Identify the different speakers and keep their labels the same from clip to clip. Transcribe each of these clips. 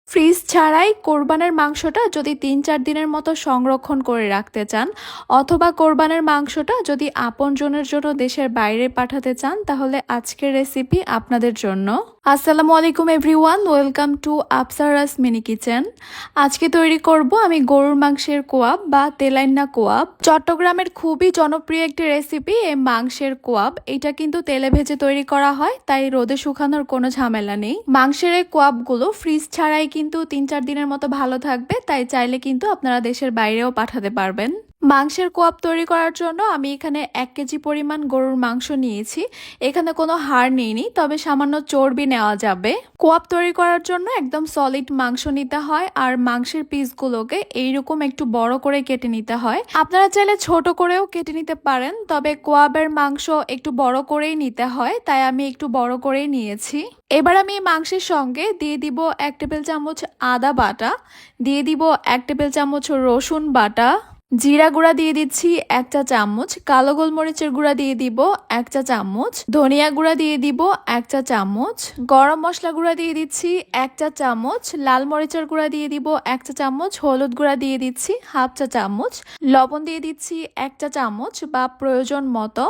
Speaker 1: Fridge ছাড়াই কোরবানের মাংসটা যদি ৩-৪ দিনের মতো সংরক্ষণ করে রাখতে চান, অথবা কোরবানের মাংসটা যদি আপনজনের জন্য দেশের বাইরে পাঠাতে চান, তাহলে আজকের রেসিপি আপনাদের জন্য। আসসালামু আলাইকুম everyone, welcome to Afsara's mini kitchen. আজকে তৈরি করব আমি গরুর মাংসের কোয়াব বা তেলাইন্না কোয়াব। চট্টগ্রামের খুবই জনপ্রিয় একটি রেসিপি এই মাংসের কোয়াব। এটা কিন্তু তেলে ভেজে তৈরি করা হয়, তাই রোদে শুকানোর কোনো ঝামেলা নেই। মাংসের এই কোয়াবগুলো ফ্রিজ ছাড়াই কিন্তু ৩-৪ দিনের মতো ভালো থাকবে, তাই চাইলে কিন্তু আপনারা দেশের বাইরেও পাঠাতে পারবেন। মাংসের কোয়াব তৈরি করার জন্য আমি এখানে ১ কেজি পরিমাণ গরুর মাংস নিয়েছি। এখানে কোনো হাড় নেইনি, তবে সামান্য চর্বি নেওয়া যাবে। কোয়াব তৈরি করার জন্য একদম সলিড মাংস নিতে হয়, আর মাংসের পিসগুলোকে এইরকম একটু বড় করে কেটে নিতে হয়। আপনারা চাইলে ছোট করেও কেটে নিতে পারেন, তবে কোয়াবের মাংস একটু বড় করেই নিতে হয়, তাই আমি একটু বড় করেই নিয়েছি। এবার আমি মাংসের সঙ্গে দিয়ে দিব ১ টেবিল চামচ আদা বাটা, দিয়ে দিব ১ টেবিল চামচ রসুন বাটা, জিরা গুঁড়া দিয়ে দিচ্ছি ১ চা চামচ, কালো গোলমরিচের গুঁড়া দিয়ে দিব ১ চা চামচ, ধনিয়া গুঁড়া দিয়ে দিব ১ চা চামচ, গরম মশলা গুঁড়া দিয়ে দিচ্ছি ১ চা চামচ, লাল মরিচের গুঁড়া দিয়ে দিব ১ চা চামচ, হলুদ গুঁড়া দিয়ে দিচ্ছি 1/2 চা চামচ, লবণ দিয়ে দিচ্ছি ১ চা চামচ বা প্রয়োজন মতো।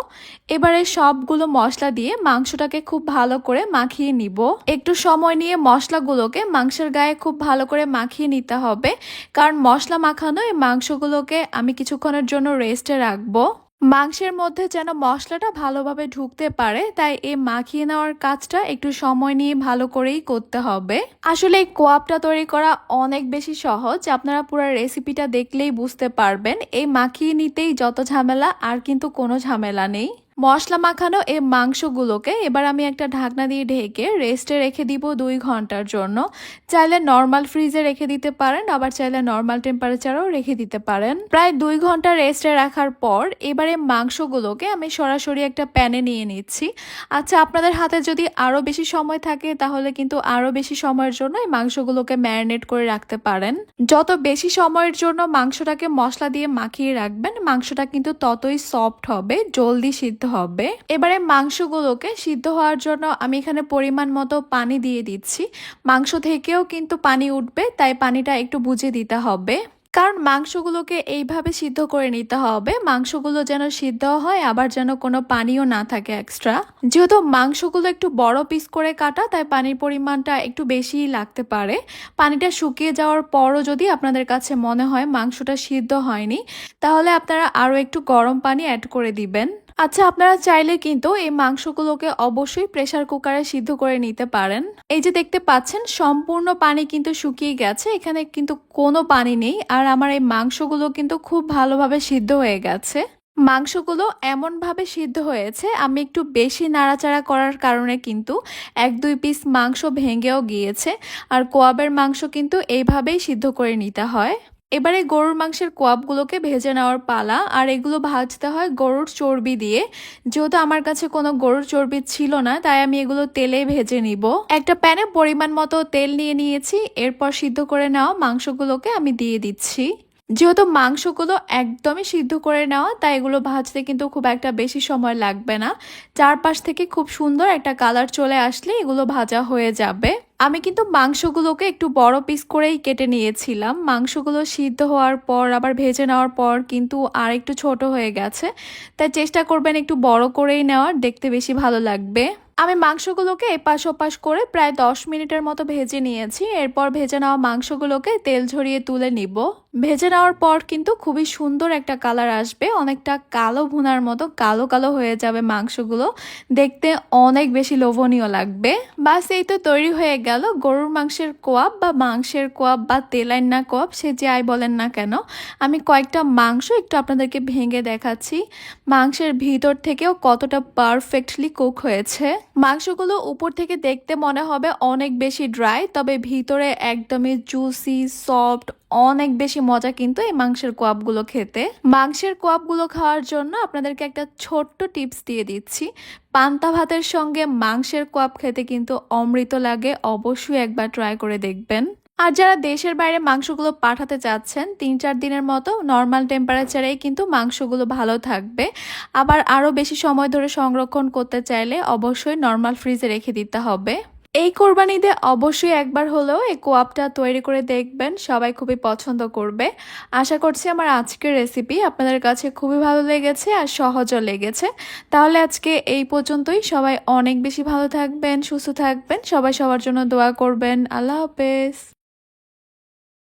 Speaker 1: এবারে সবগুলো মশলা দিয়ে মাংসটাকে খুব ভালো করে মাখিয়ে নিব। একটু সময় নিয়ে মশলাগুলোকে মাংসের গায়ে খুব ভালো করে মাখিয়ে নিতে হবে, কারণ মশলা মাখানো এই মাংসগুলোকে আমি কিছুক্ষণের জন্য রেস্টে রাখবো। মাংসের মধ্যে যেন মশলাটা ভালোভাবে ঢুকতে পারে, তাই এই মাখিয়ে নেওয়ার কাজটা একটু সময় নিয়ে ভালো করেই করতে হবে। আসলে এই কোয়াবটা তৈরি করা অনেক বেশি সহজ, আপনারা পুরো রেসিপিটা দেখলেই বুঝতে পারবেন। এই মাখিয়ে নিতেই যত ঝামেলা, আর কিন্তু কোনো ঝামেলা নেই। মশলা মাখানো এই মাংসগুলোকে এবার আমি একটা ঢাকনা দিয়ে ঢেকে রেস্টে রেখে দিব ২ ঘন্টার জন্য। চাইলে নর্মাল ফ্রিজে রেখে দিতে পারেন, আবার চাইলে নর্মাল টেম্পারেচারেও রেখে দিতে পারেন। প্রায় ২ ঘন্টা রেস্টে রাখার পর এবারে মাংসগুলোকে আমি সরাসরি একটা প্যানে নিয়ে নিচ্ছি। আচ্ছা, আপনাদের হাতে যদি আরও বেশি সময় থাকে তাহলে কিন্তু আরও বেশি সময়ের জন্য এই মাংসগুলোকে ম্যারিনেট করে রাখতে পারেন। যত বেশি সময়ের জন্য মাংসটাকে মশলা দিয়ে মাখিয়ে রাখবেন, মাংসটা কিন্তু ততই সফট হবে, জলদি সিদ্ধ হবে। এবারে মাংসগুলোকে সিদ্ধ হওয়ার জন্য আমি এখানে পরিমাণ মতো পানি দিয়ে দিচ্ছি। মাংস থেকেও কিন্তু পানি উঠবে, তাই পানিটা একটু বুঝে দিতে হবে, কারণ মাংসগুলোকে এইভাবে সিদ্ধ করে নিতে হবে। মাংসগুলো যেন সিদ্ধ হয়, আবার যেন কোনো পানিও না থাকে এক্সট্রা। যেহেতু মাংসগুলো একটু বড় পিস করে কাটা, তাই পানির পরিমাণটা একটু বেশিই লাগতে পারে। পানিটা শুকিয়ে যাওয়ার পরও যদি আপনাদের কাছে মনে হয় মাংসটা সিদ্ধ হয়নি, তাহলে আপনারা আরও একটু গরম পানি অ্যাড করে দিবেন। আচ্ছা, আপনারা চাইলে কিন্তু এই মাংসগুলোকে অবশ্যই প্রেসার কুকারে সিদ্ধ করে নিতে পারেন। এই যে দেখতে পাচ্ছেন, সম্পূর্ণ পানি কিন্তু শুকিয়ে গেছে, এখানে কিন্তু কোনো পানি নেই। আর আমার এই মাংসগুলো কিন্তু খুব ভালোভাবে সিদ্ধ হয়ে গেছে। মাংসগুলো এমনভাবে সিদ্ধ হয়েছে, আমি একটু বেশি নাড়াচাড়া করার কারণে কিন্তু ১-২ পিস মাংস ভেঙেও গিয়েছে। আর কোয়াবের মাংস কিন্তু এইভাবেই সিদ্ধ করে নিতে হয়। এবারে গরুর মাংসের কোয়াবগুলোকে ভেজে নেওয়ার পালা, আর এগুলো ভাজতে হয় গরুর চর্বি দিয়ে। যেহেতু আমার কাছে কোনো গরুর চর্বি ছিল না, তাই আমি এগুলো তেলে ভেজে নিব। একটা প্যানে পরিমাণ মতো তেল নিয়ে নিয়েছি, এরপর সিদ্ধ করে নেওয়া মাংসগুলোকে আমি দিয়ে দিচ্ছি। যেহেতু মাংসগুলো একদমই সিদ্ধ করে নেওয়া, তাই এগুলো ভাজতে কিন্তু খুব একটা বেশি সময় লাগবে না। চারপাশ থেকে খুব সুন্দর একটা কালার চলে আসলে এগুলো ভাজা হয়ে যাবে। আমি কিন্তু মাংসগুলোকে একটু বড় পিস করেই কেটে নিয়েছিলাম। মাংসগুলো সিদ্ধ হওয়ার পর আবার ভেজে নেওয়ার পর কিন্তু আর একটু ছোট হয়ে গেছে, তাই চেষ্টা করবেন একটু বড় করেই নেওয়ার, দেখতে বেশি ভালো লাগবে। আমি মাংসগুলোকে এপাশ ওপাশ করে প্রায় ১০ মিনিটের মতো ভেজে নিয়েছি। এরপর ভেজে নেওয়া মাংসগুলোকে তেল ঝরিয়ে তুলে নিব। ভেজে নেওয়ার পর কিন্তু খুবই সুন্দর একটা কালার আসবে, অনেকটা কালো ভুনার মতো কালো কালো হয়ে যাবে মাংসগুলো, দেখতে অনেক বেশি লোভনীয় লাগবে। বাস, এই তো তৈরি হয়ে গেল গরুর মাংসের কোয়াব বা মাংসের কোয়াব বা তেলাইন্না কোয়াব, সে যাই বলেন না কেন। আমি কয়েকটা মাংস একটু আপনাদেরকে ভেঙে দেখাচ্ছি, মাংসের ভিতর থেকেও কতটা পারফেক্টলি কুক হয়েছে। মাংসগুলো উপর থেকে দেখতে মনে হবে অনেক বেশি ড্রাই, তবে ভিতরে একদমই জুসি সফট, অনেক বেশি মজা কিন্তু এই মাংসের কোয়াবগুলো খেতে। মাংসের কোয়াবগুলো খাওয়ার জন্য আপনাদেরকে একটা ছোট্ট টিপস দিয়ে দিচ্ছি। পান্তা ভাতের সঙ্গে মাংসের কোয়াব খেতে কিন্তু অমৃত লাগে, অবশ্যই একবার ট্রাই করে দেখবেন। আর যারা দেশের বাইরে মাংসগুলো পাঠাতে চাচ্ছেন, ৩-৪ দিনের মতো নর্মাল টেম্পারেচারেই কিন্তু মাংসগুলো ভালো থাকবে। আবার আরও বেশি সময় ধরে সংরক্ষণ করতে চাইলে অবশ্যই নর্মাল ফ্রিজে রেখে দিতে হবে। এই কোরবানি ঈদে অবশ্যই একবার হলেও এই কোয়াবটা তৈরি করে দেখবেন, সবাই খুবই পছন্দ করবে। আশা করছি আমার আজকের রেসিপি আপনাদের কাছে খুবই ভালো লেগেছে আর সহজও লেগেছে। তাহলে আজকে এই পর্যন্তই। সবাই অনেক বেশি ভালো থাকবেন, সুস্থ থাকবেন, সবাই সবার জন্য দোয়া করবেন। আল্লাহ হাফেজ।